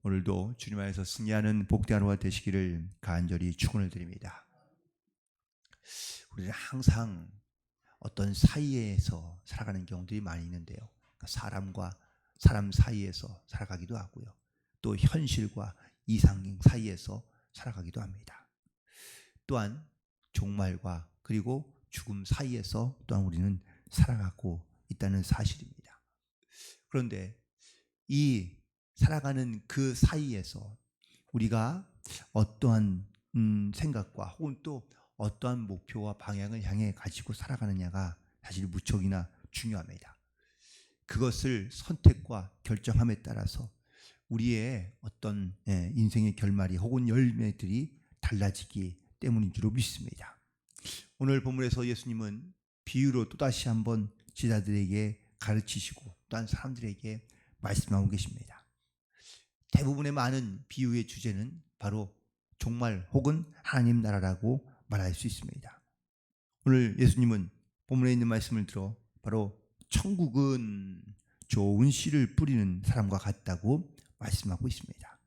오늘도 주님 안에서 승리하는 복된 하루가 되시기를 간절히 축원을 드립니다. 우리는 항상 어떤 사이에서 살아가는 경우들이 많이 있는데요. 그러니까 사람과 사람 사이에서 살아가기도 하고요. 또 현실과 이상 사이에서 살아가기도 합니다. 또한 종말과 그리고 죽음 사이에서 또한 우리는 살아가고 있다는 사실입니다. 그런데 이 살아가는 그 사이에서 우리가 어떠한 생각과 혹은 또 어떠한 목표와 방향을 향해 가지고 살아가느냐가 사실 무척이나 중요합니다. 그것을 선택과 결정함에 따라서 우리의 어떤 인생의 결말이 혹은 열매들이 달라지기 때문인 줄로 믿습니다. 오늘 본문에서 예수님은 비유로 또다시 한번 제자들에게 가르치시고 또한 사람들에게 말씀하고 계십니다. 대부분의 많은 비유의 주제는 바로 종말 혹은 하나님 나라라고 말할 수 있습니다. 오늘 예수님은 본문에 있는 말씀을 들어 바로 천국은 좋은 씨를 뿌리는 사람과 같다고 말씀하고 있습니다.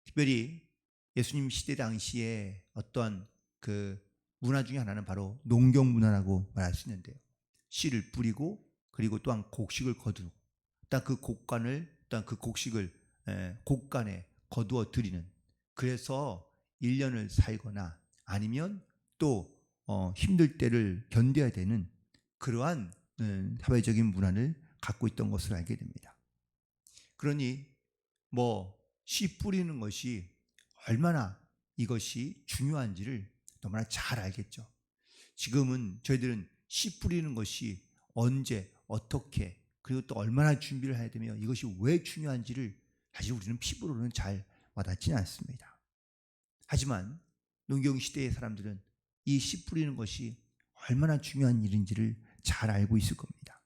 특별히 예수님 시대 당시에 어떤 그 문화 중에 하나는 바로 농경 문화라고 말할 수 있는데요. 씨를 뿌리고 그리고 또한 곡식을 거두고 또한 그 곡간을 또한 그 곡식을 곡간에 거두어 드리는, 그래서 1년을 살거나 아니면 또 힘들 때를 견뎌야 되는 그러한 사회적인 문화를 갖고 있던 것을 알게 됩니다. 그러니 씨 뿌리는 것이 얼마나 이것이 중요한지를 너무나 잘 알겠죠. 지금은 저희들은 씨 뿌리는 것이 언제 어떻게 그리고 또 얼마나 준비를 해야 되며 이것이 왜 중요한지를 사실 우리는 피부로는 잘 와닿지는 않습니다. 하지만 농경시대의 사람들은 이 씨 뿌리는 것이 얼마나 중요한 일인지를 잘 알고 있을 겁니다.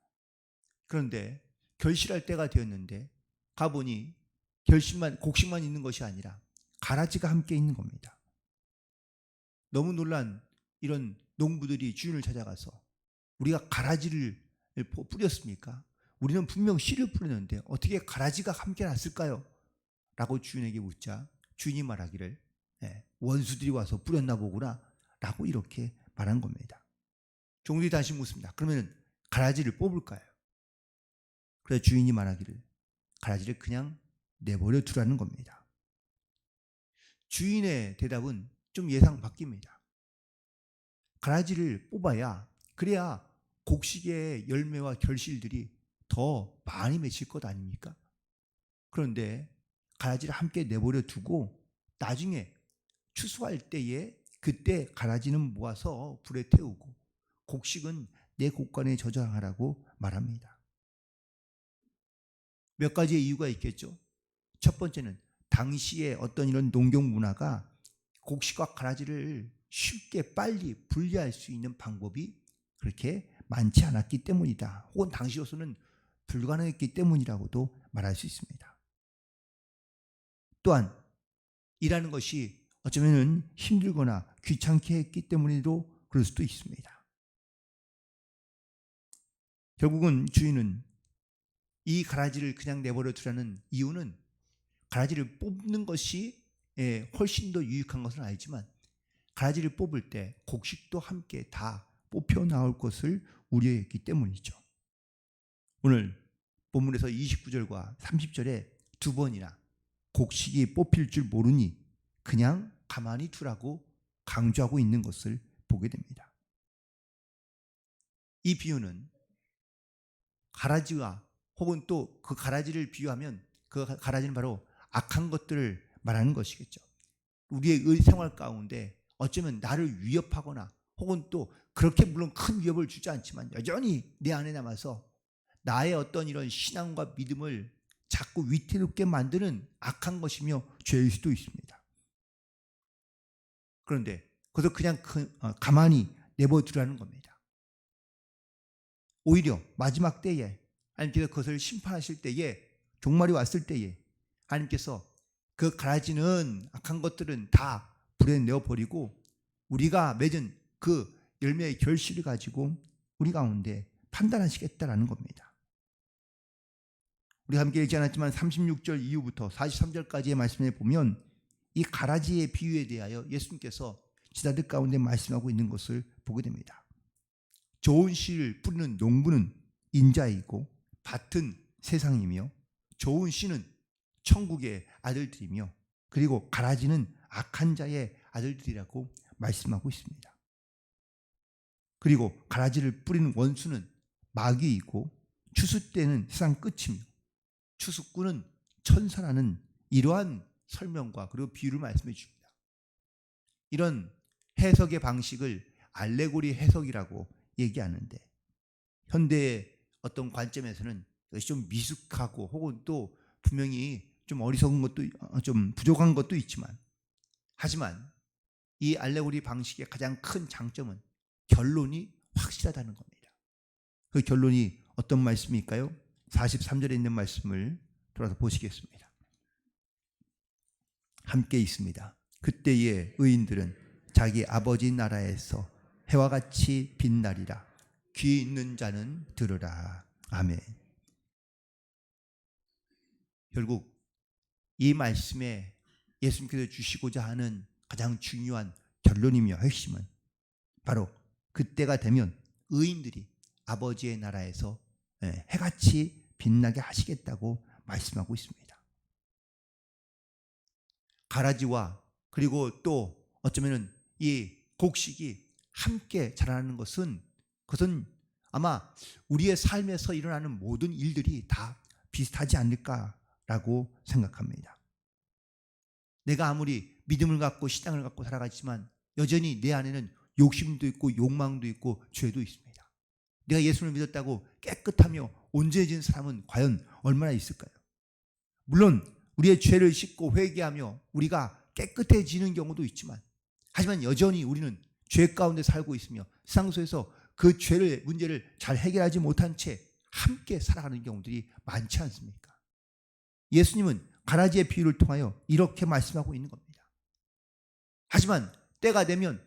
그런데 결실할 때가 되었는데 가보니 곡식만 있는 것이 아니라 가라지가 함께 있는 겁니다. 너무 놀란 이런 농부들이 주인을 찾아가서 우리가 가라지를 뿌렸습니까? 우리는 분명 씨를 뿌렸는데 어떻게 가라지가 함께 났을까요? 라고 주인에게 묻자 주인이 말하기를 원수들이 와서 뿌렸나 보구나 라고 이렇게 말한 겁니다. 종들이 다시 묻습니다. 그러면 가라지를 뽑을까요? 그래서 주인이 말하기를 가라지를 그냥 내버려 두라는 겁니다. 주인의 대답은 좀 예상 바뀝니다. 가라지를 뽑아야 그래야 곡식의 열매와 결실들이 더 많이 맺힐 것 아닙니까? 그런데 가라지를 함께 내버려 두고 나중에 추수할 때에 그때 가라지는 모아서 불에 태우고 곡식은 내 곡간에 저장하라고 말합니다. 몇 가지의 이유가 있겠죠. 첫 번째는 당시에 어떤 이런 농경 문화가 곡식과 가라지를 쉽게 빨리 분리할 수 있는 방법이 그렇게 많지 않았기 때문이다. 혹은 당시로서는 불가능했기 때문이라고도 말할 수 있습니다. 또한 일하는 것이 어쩌면 힘들거나 귀찮게 했기 때문에도 그럴 수도 있습니다. 결국은 주인은 이 가라지를 그냥 내버려 두라는 이유는 가라지를 뽑는 것이 훨씬 더 유익한 것은 알지만 가라지를 뽑을 때 곡식도 함께 다 뽑혀 나올 것을 우려했기 때문이죠. 오늘 본문에서 29절과 30절에 두 번이나 곡식이 뽑힐 줄 모르니 그냥 가만히 두라고 강조하고 있는 것을 보게 됩니다. 이 비유는 가라지와 혹은 또 그 가라지를 비유하면 그 가라지는 바로 악한 것들을 말하는 것이겠죠. 우리의 의생활 가운데 어쩌면 나를 위협하거나 혹은 또 그렇게 물론 큰 위협을 주지 않지만 여전히 내 안에 남아서 나의 어떤 이런 신앙과 믿음을 자꾸 위태롭게 만드는 악한 것이며 죄일 수도 있습니다. 그런데 그것을 그냥 가만히 내버려두라는 겁니다. 오히려 마지막 때에 하나님께서 그것을 심판하실 때에 종말이 왔을 때에 하나님께서 그 가라지는 악한 것들은 다 불에 내어버리고 우리가 맺은 그 열매의 결실을 가지고 우리 가운데 판단하시겠다라는 겁니다. 우리 함께 읽지 않았지만 36절 이후부터 43절까지의 말씀에 보면 이 가라지의 비유에 대하여 예수님께서 제자들 가운데 말씀하고 있는 것을 보게 됩니다. 좋은 씨를 뿌리는 농부는 인자이고 밭은 세상이며 좋은 씨는 천국의 아들들이며 그리고 가라지는 악한 자의 아들들이라고 말씀하고 있습니다. 그리고 가라지를 뿌리는 원수는 마귀이고 추수 때는 세상 끝이며 추수꾼은 천사라는 이러한 설명과 그리고 비유를 말씀해 주십니다. 이런 해석의 방식을 알레고리 해석이라고 얘기하는데 현대의 어떤 관점에서는 이것이 좀 미숙하고 혹은 또 분명히 좀 어리석은 것도 좀 부족한 것도 있지만 하지만 이 알레고리 방식의 가장 큰 장점은 결론이 확실하다는 겁니다. 그 결론이 어떤 말씀일까요? 43절에 있는 말씀을 돌아서 보시겠습니다. 함께 있습니다. 그때의 의인들은 자기 아버지 나라에서 해와 같이 빛나리라. 귀 있는 자는 들으라. 아멘. 결국 이 말씀에 예수님께서 주시고자 하는 가장 중요한 결론이며 핵심은 바로 그때가 되면 의인들이 아버지의 나라에서 해같이 빛나게 하시겠다고 말씀하고 있습니다. 가라지와 그리고 또 어쩌면 이 곡식이 함께 자라는 것은 그것은 아마 우리의 삶에서 일어나는 모든 일들이 다 비슷하지 않을까라고 생각합니다. 내가 아무리 믿음을 갖고 신앙을 갖고 살아가지만 여전히 내 안에는 욕심도 있고 욕망도 있고 죄도 있습니다. 내가 예수를 믿었다고 깨끗하며 온전해진 사람은 과연 얼마나 있을까요? 물론 우리의 죄를 씻고 회개하며 우리가 깨끗해지는 경우도 있지만 하지만 여전히 우리는 죄 가운데 살고 있으며 세상 속에서 그 죄를 문제를 잘 해결하지 못한 채 함께 살아가는 경우들이 많지 않습니까? 예수님은 가라지의 비유를 통하여 이렇게 말씀하고 있는 겁니다. 하지만 때가 되면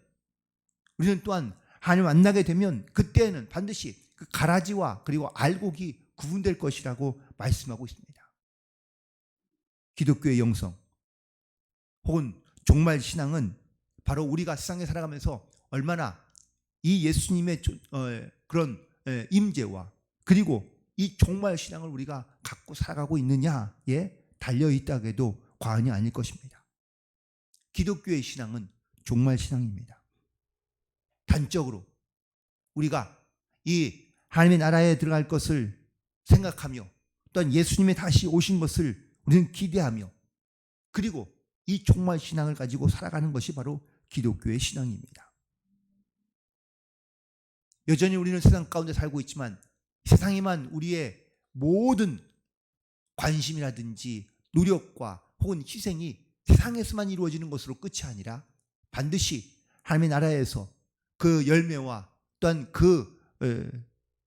우리는 또한 하나님을 만나게 되면 그때는 반드시 그 가라지와 그리고 알곡이 구분될 것이라고 말씀하고 있습니다. 기독교의 영성 혹은 종말 신앙은 바로 우리가 세상에 살아가면서 얼마나 이 예수님의 그런 임재와 그리고 이 종말 신앙을 우리가 갖고 살아가고 있느냐에 달려있다고 해도 과언이 아닐 것입니다. 기독교의 신앙은 종말 신앙입니다. 단적으로 우리가 이 하나님의 나라에 들어갈 것을 생각하며 또한 예수님의 다시 오신 것을 우리는 기대하며 그리고 이 종말 신앙을 가지고 살아가는 것이 바로 기독교의 신앙입니다. 여전히 우리는 세상 가운데 살고 있지만 세상에만 우리의 모든 관심이라든지 노력과 혹은 희생이 세상에서만 이루어지는 것으로 끝이 아니라 반드시 하나님의 나라에서 그 열매와 또한 그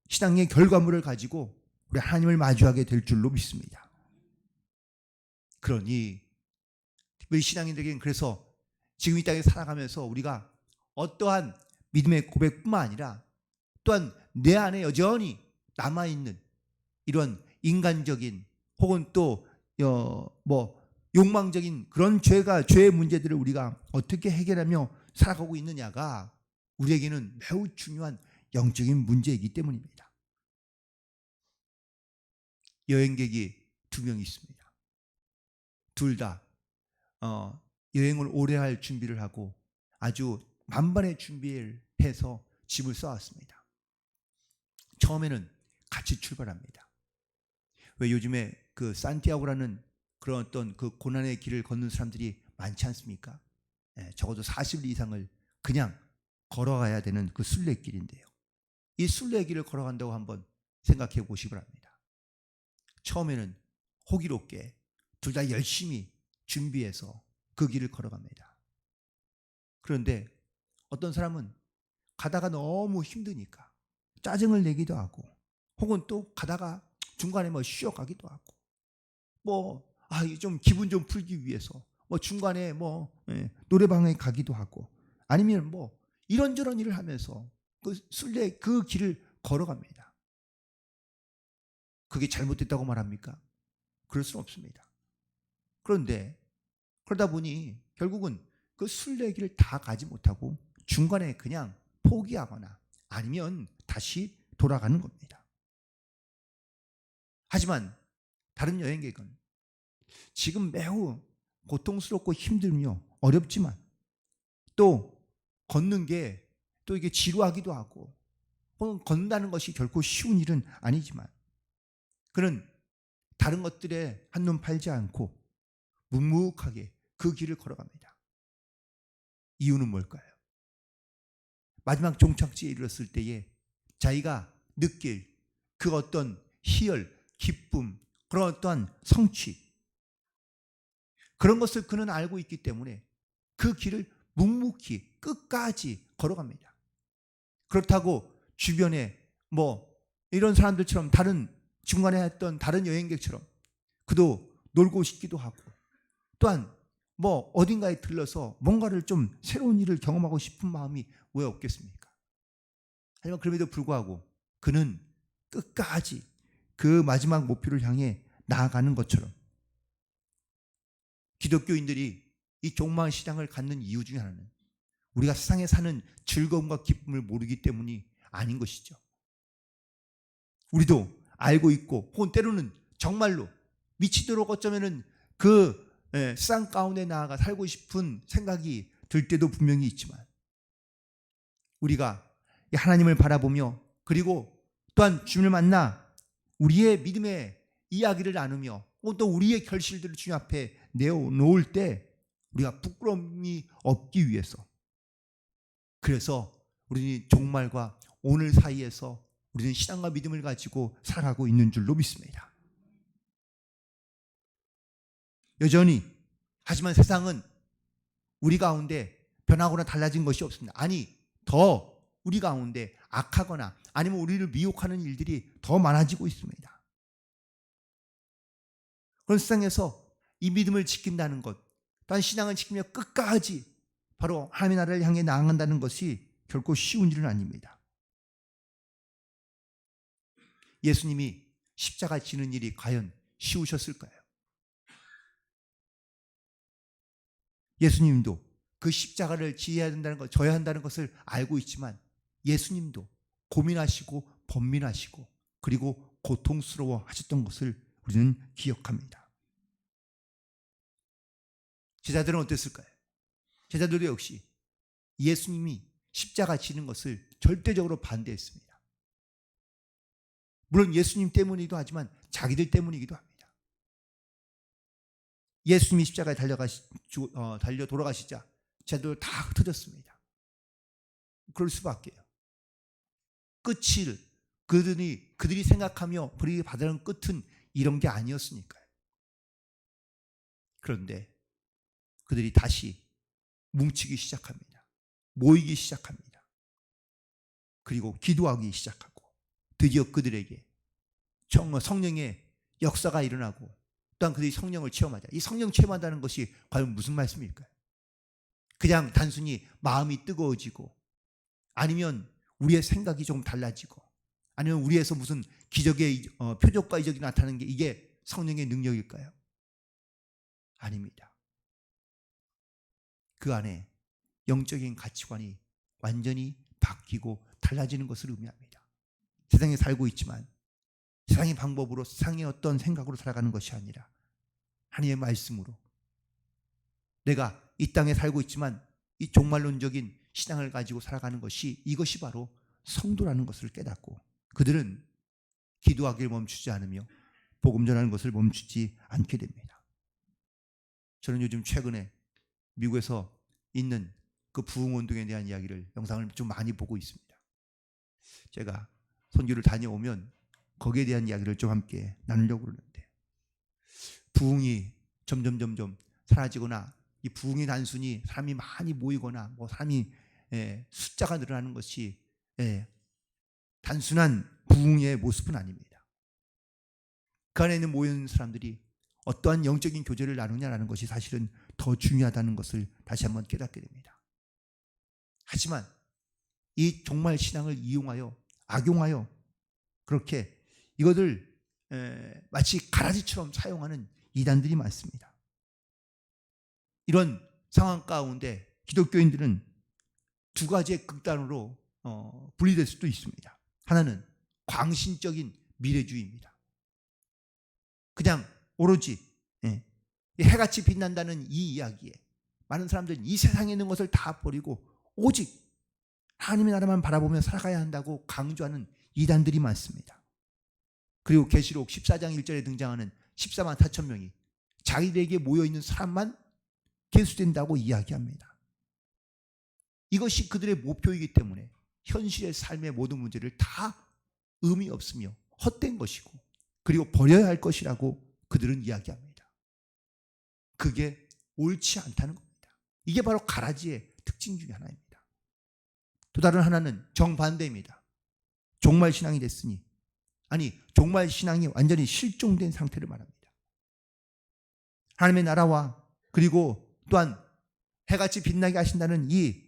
신앙의 결과물을 가지고 우리 하나님을 마주하게 될 줄로 믿습니다. 그러니 우리 신앙인들에게는 그래서 지금 이 땅에 살아가면서 우리가 어떠한 믿음의 고백뿐만 아니라 또한 내 안에 여전히 남아있는 이런 인간적인 혹은 또 욕망적인 그런 죄의 문제들을 우리가 어떻게 해결하며 살아가고 있느냐가 우리에게는 매우 중요한 영적인 문제이기 때문입니다. 여행객이 2명 있습니다. 둘 다 여행을 오래 할 준비를 하고 아주 만반의 준비를 해서 짐을 쌓았습니다. 처음에는 같이 출발합니다. 왜 요즘에 그 산티아고라는 그런 어떤 그 고난의 길을 걷는 사람들이 많지 않습니까? 적어도 40일 이상을 그냥 걸어가야 되는 그 순례길인데요. 이 순례길을 걸어간다고 한번 생각해 보시기 바랍니다. 처음에는 호기롭게 둘 다 열심히 준비해서 그 길을 걸어갑니다. 그런데 어떤 사람은 가다가 너무 힘드니까 짜증을 내기도 하고 혹은 또 가다가 중간에 쉬어가기도 하고 좀 기분 좀 풀기 위해서 중간에 노래방에 가기도 하고 아니면 이런저런 일을 하면서 그 순례 그 길을 걸어갑니다. 그게 잘못됐다고 말합니까? 그럴 수는 없습니다. 그런데 그러다 보니 결국은 그 순례길을 다 가지 못하고 중간에 그냥 포기하거나 아니면 다시 돌아가는 겁니다. 하지만 다른 여행객은 지금 매우 고통스럽고 힘들며 어렵지만 또 걷는 게 또 이게 지루하기도 하고 걷는다는 것이 결코 쉬운 일은 아니지만 그는 다른 것들에 한눈 팔지 않고 묵묵하게 그 길을 걸어갑니다. 이유는 뭘까요? 마지막 종착지에 이르렀을 때에 자기가 느낄 그 어떤 희열, 기쁨, 그런 어떤 성취, 그런 것을 그는 알고 있기 때문에 그 길을 묵묵히 끝까지 걸어갑니다. 그렇다고 주변에 뭐 이런 사람들처럼 다른 중간에 했던 다른 여행객처럼 그도 놀고 싶기도 하고 또한 뭐 어딘가에 들러서 뭔가를 좀 새로운 일을 경험하고 싶은 마음이 왜 없겠습니까? 하지만 그럼에도 불구하고 그는 끝까지 그 마지막 목표를 향해 나아가는 것처럼 기독교인들이 이 종말 신앙을 갖는 이유 중에 하나는 우리가 세상에 사는 즐거움과 기쁨을 모르기 때문이 아닌 것이죠. 우리도 알고 있고 혹은 때로는 정말로 미치도록 어쩌면은 그 세상 가운데 나아가 살고 싶은 생각이 들 때도 분명히 있지만 우리가 하나님을 바라보며 그리고 또한 주님을 만나 우리의 믿음의 이야기를 나누며 또 우리의 결실들을 주님 앞에 내어놓을 때 우리가 부끄러움이 없기 위해서 그래서 우리는 종말과 오늘 사이에서 우리는 신앙과 믿음을 가지고 살아가고 있는 줄로 믿습니다. 여전히 하지만 세상은 우리 가운데 변하거나 달라진 것이 없습니다. 아니 더 우리 가운데 악하거나 아니면 우리를 미혹하는 일들이 더 많아지고 있습니다. 그런 세상에서 이 믿음을 지킨다는 것 또한 신앙을 지키며 끝까지 바로 하나님의 나라를 향해 나아간다는 것이 결코 쉬운 일은 아닙니다. 예수님이 십자가 지는 일이 과연 쉬우셨을까요? 예수님도 그 십자가를 지어야 된다는 것, 져야 한다는 것을 알고 있지만 예수님도 고민하시고 번민하시고 그리고 고통스러워 하셨던 것을 우리는 기억합니다. 제자들은 어땠을까요? 제자들도 역시 예수님이 십자가 지는 것을 절대적으로 반대했습니다. 물론 예수님 때문이기도 하지만 자기들 때문이기도 합니다. 예수님이 십자가에 달려 돌아가시자 제자들 다 흩어졌습니다. 그럴 수밖에요. 끝을 그들이 생각하며 그들이 받아는 끝은 이런 게 아니었으니까요. 그런데 그들이 다시 뭉치기 시작합니다. 모이기 시작합니다. 그리고 기도하기 시작하고 드디어 그들에게 성령의 역사가 일어나고 또한 그들이 성령을 체험하자. 이 성령 체험한다는 것이 과연 무슨 말씀일까요? 그냥 단순히 마음이 뜨거워지고 아니면 우리의 생각이 좀 달라지고 아니면 우리에서 무슨 기적의 표적과 이적이 나타나는 게 이게 성령의 능력일까요? 아닙니다. 그 안에 영적인 가치관이 완전히 바뀌고 달라지는 것을 의미합니다. 세상에 살고 있지만 세상의 방법으로 세상의 어떤 생각으로 살아가는 것이 아니라 하나님의 말씀으로 내가 이 땅에 살고 있지만 이 종말론적인 신앙을 가지고 살아가는 것이 이것이 바로 성도라는 것을 깨닫고 그들은 기도하기를 멈추지 않으며 복음 전하는 것을 멈추지 않게 됩니다. 저는 요즘 최근에 미국에서 있는 그 부흥운동에 대한 이야기를 영상을 좀 많이 보고 있습니다. 제가 선교를 다녀오면 거기에 대한 이야기를 좀 함께 나누려고 그러는데 부흥이 점점 사라지거나 이 부흥이 단순히 사람이 많이 모이거나 뭐 사람이 숫자가 늘어나는 것이 단순한 부흥의 모습은 아닙니다. 그 안에 있는 모인 사람들이 어떠한 영적인 교제를 나누냐라는 것이 사실은 더 중요하다는 것을 다시 한번 깨닫게 됩니다. 하지만 이 종말 신앙을 이용하여 악용하여 그렇게 이것을 마치 가라지처럼 사용하는 이단들이 많습니다. 이런 상황 가운데 기독교인들은 두 가지의 극단으로 분리될 수도 있습니다. 하나는 광신적인 미래주의입니다. 그냥 오로지 해같이 빛난다는 이 이야기에 많은 사람들은 이 세상에 있는 것을 다 버리고 오직 하나님의 나라만 바라보며 살아가야 한다고 강조하는 이단들이 많습니다. 그리고 계시록 14장 1절에 등장하는 14만 4천 명이 자기들에게 모여있는 사람만 계수된다고 이야기합니다. 이것이 그들의 목표이기 때문에 현실의 삶의 모든 문제를 다 의미 없으며 헛된 것이고 그리고 버려야 할 것이라고 그들은 이야기합니다. 그게 옳지 않다는 겁니다. 이게 바로 가라지의 특징 중에 하나입니다. 또 다른 하나는 정반대입니다. 종말신앙이 됐으니, 아니 종말신앙이 완전히 실종된 상태를 말합니다. 하나님의 나라와 그리고 또한 해같이 빛나게 하신다는 이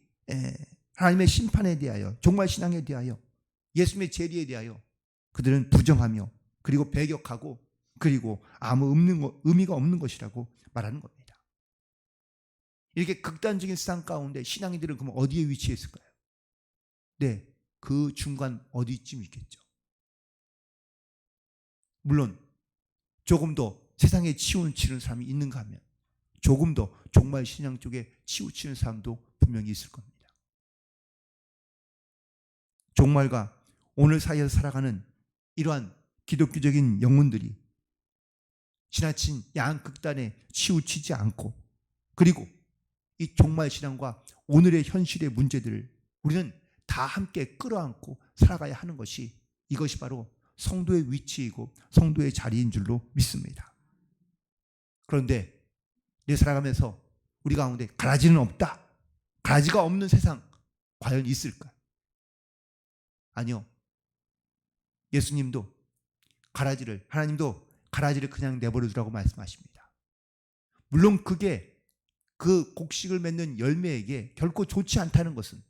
하나님의 심판에 대하여, 종말신앙에 대하여, 예수님의 재리에 대하여 그들은 부정하며 그리고 배격하고 그리고 아무 의미가 없는 것이라고 말하는 겁니다. 이렇게 극단적인 세상 가운데 신앙인들은 그럼 어디에 위치했을까요? 네, 그 중간 어디쯤 있겠죠. 물론 조금 더 세상에 치우치는 사람이 있는가 하면 조금 더 종말 신앙 쪽에 치우치는 사람도 분명히 있을 겁니다. 종말과 오늘 사이에서 살아가는 이러한 기독교적인 영혼들이 지나친 양극단에 치우치지 않고 그리고 이 종말 신앙과 오늘의 현실의 문제들을 우리는 다 함께 끌어안고 살아가야 하는 것이, 이것이 바로 성도의 위치이고 성도의 자리인 줄로 믿습니다. 그런데 내 살아가면서 우리 가운데 가라지는 없다, 가라지가 없는 세상 과연 있을까? 아니요. 예수님도 하나님도 가라지를 그냥 내버려 두라고 말씀하십니다. 물론 그게 그 곡식을 맺는 열매에게 결코 좋지 않다는 것은,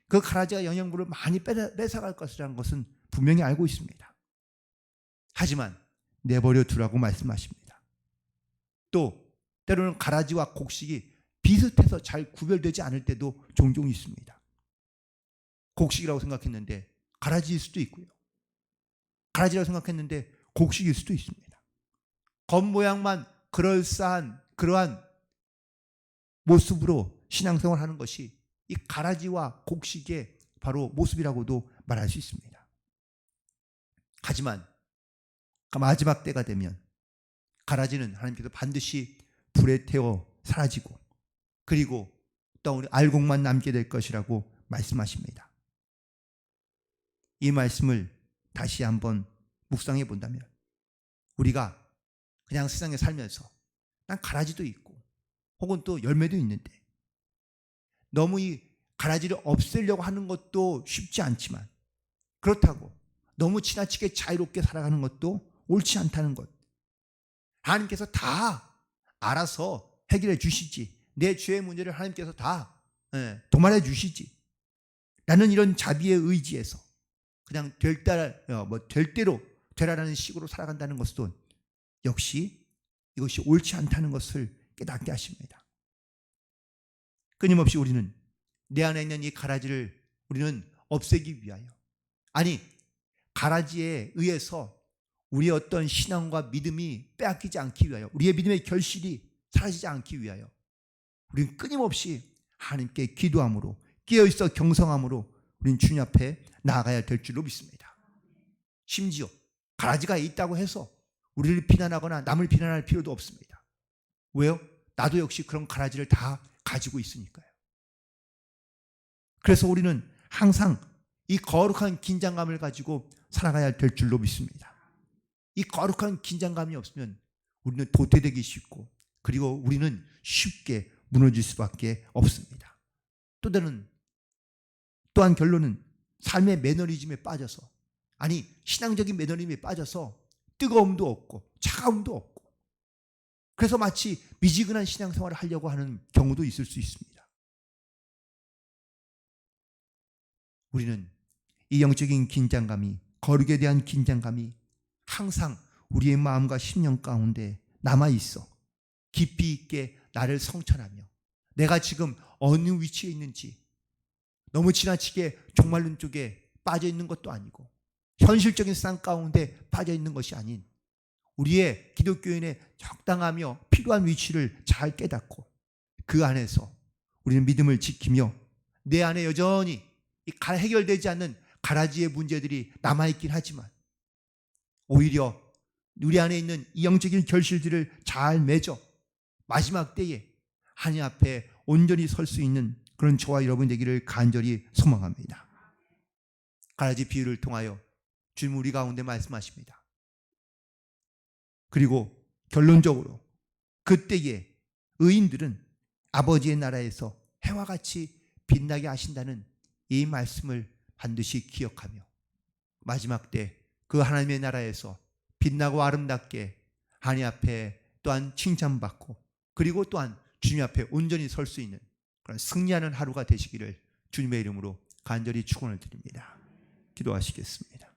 그 가라지가 영양분을 많이 뺏어갈 것이라는 것은 분명히 알고 있습니다. 하지만 내버려 두라고 말씀하십니다. 또 때로는 가라지와 곡식이 비슷해서 잘 구별되지 않을 때도 종종 있습니다. 곡식이라고 생각했는데 가라지일 수도 있고요. 가라지라고 생각했는데 곡식일 수도 있습니다. 겉모양만 그럴싸한 그러한 모습으로 신앙생활을 하는 것이 이 가라지와 곡식의 바로 모습이라고도 말할 수 있습니다. 하지만 마지막 때가 되면 가라지는 하나님께서 반드시 불에 태워 사라지고 그리고 또 우리 알곡만 남게 될 것이라고 말씀하십니다. 이 말씀을 다시 한번 묵상해 본다면 우리가 그냥 세상에 살면서 난 가라지도 있고 혹은 또 열매도 있는데 너무 이 가라지를 없애려고 하는 것도 쉽지 않지만 그렇다고 너무 지나치게 자유롭게 살아가는 것도 옳지 않다는 것, 하나님께서 다 알아서 해결해 주시지, 내 죄의 문제를 하나님께서 다 도말해 주시지 라는 이런 자비의 의지에서 그냥 될 대로 되라라는 식으로 살아간다는 것도 역시 이것이 옳지 않다는 것을 깨닫게 하십니다. 끊임없이 우리는 내 안에 있는 이 가라지를 우리는 없애기 위하여, 아니 가라지에 의해서 우리의 어떤 신앙과 믿음이 빼앗기지 않기 위하여, 우리의 믿음의 결실이 사라지지 않기 위하여 우리는 끊임없이 하나님께 기도함으로 깨어있어 경성함으로 우리는 주님 앞에 나아가야 될 줄로 믿습니다. 심지어 가라지가 있다고 해서 우리를 비난하거나 남을 비난할 필요도 없습니다. 왜요? 나도 역시 그런 가라지를 다 가지고 있으니까요. 그래서 우리는 항상 이 거룩한 긴장감을 가지고 살아가야 될 줄로 믿습니다. 이 거룩한 긴장감이 없으면 우리는 도태되기 쉽고 그리고 우리는 쉽게 무너질 수밖에 없습니다. 또한 결론은 삶의 매너리즘에 빠져서, 아니 신앙적인 매너리즘에 빠져서 뜨거움도 없고 차가움도 없고 그래서 마치 미지근한 신앙생활을 하려고 하는 경우도 있을 수 있습니다. 우리는 이 영적인 긴장감이, 거룩에 대한 긴장감이 항상 우리의 마음과 심령 가운데 남아있어 깊이 있게 나를 성찰하며 내가 지금 어느 위치에 있는지 너무 지나치게 종말론 쪽에 빠져 있는 것도 아니고 현실적인 상 가운데 빠져 있는 것이 아닌 우리의 기독교인의 적당하며 필요한 위치를 잘 깨닫고 그 안에서 우리는 믿음을 지키며 내 안에 여전히 해결되지 않는 가라지의 문제들이 남아있긴 하지만 오히려 우리 안에 있는 이 영적인 결실들을 잘 맺어 마지막 때에 하나님 앞에 온전히 설 수 있는 그런 저와 여러분 되기를 간절히 소망합니다. 가라지 비유를 통하여 주님 우리 가운데 말씀하십니다. 그리고 결론적으로 그때에 의인들은 아버지의 나라에서 해와 같이 빛나게 하신다는 이 말씀을 반드시 기억하며 마지막 때 그 하나님의 나라에서 빛나고 아름답게 하나님 앞에 또한 칭찬받고 그리고 또한 주님 앞에 온전히 설 수 있는 그런 승리하는 하루가 되시기를 주님의 이름으로 간절히 축원을 드립니다. 기도하시겠습니다.